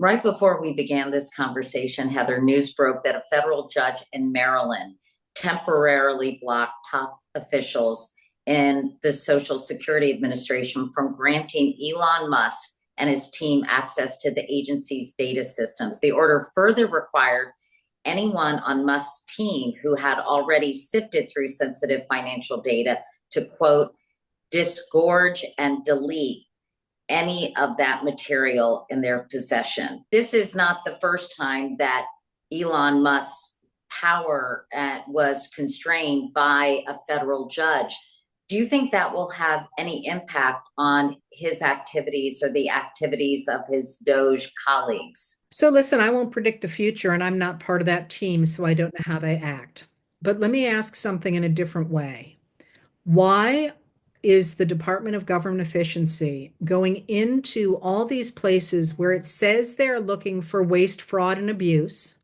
Right before we began this conversation, Heather, news broke that a federal judge in Maryland temporarily blocked top officials in the Social Security Administration from granting Elon Musk and his team access to the agency's data systems. The order further required anyone on Musk's team who had already sifted through sensitive financial data to, quote, disgorge and delete any of that material in their possession. This is not the first time that Elon Musk's power was constrained by a federal judge. Do you think that will have any impact on his activities or the activities of his DOGE colleagues? So listen, I won't predict the future, and I'm not part of that team, so I don't know how they act. But let me ask something in a different way. Why is the Department of Government Efficiency going into all these places where it says they're looking for waste, fraud, and abuse?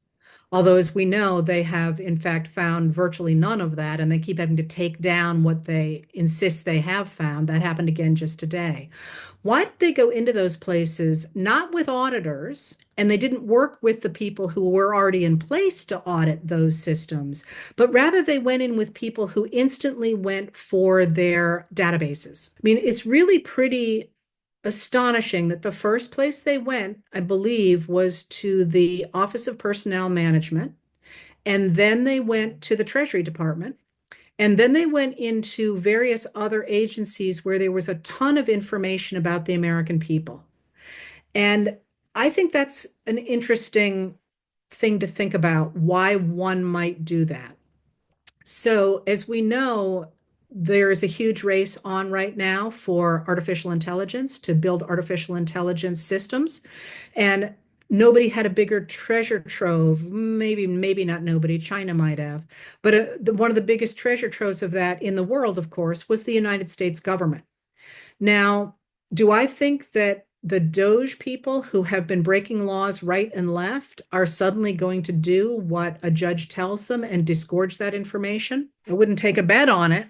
Although, as we know, they have in fact found virtually none of that, and they keep having to take down what they insist they have found. That happened again just today. Why did they go into those places not with auditors, and they didn't work with the people who were already in place to audit those systems, but rather they went in with people who instantly went for their databases? I mean, it's really pretty astonishing that the first place they went, I believe, was to the Office of Personnel Management, and then they went to the Treasury Department, and then they went into various other agencies where there was a ton of information about the American people. And I think that's an interesting thing to think about, why one might do that. So, as we know, there is a huge race on right now for artificial intelligence, to build artificial intelligence systems. And nobody had a bigger treasure trove. Maybe not nobody, China might have. But one of the biggest treasure troves of that in the world, of course, was the United States government. Now, do I think that the DOGE people who have been breaking laws right and left are suddenly going to do what a judge tells them and disgorge that information? I wouldn't take a bet on it.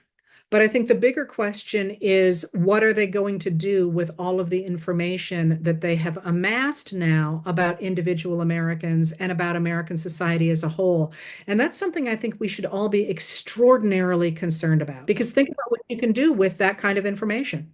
But I think the bigger question is, what are they going to do with all of the information that they have amassed now about individual Americans and about American society as a whole? And that's something I think we should all be extraordinarily concerned about, because think about what you can do with that kind of information.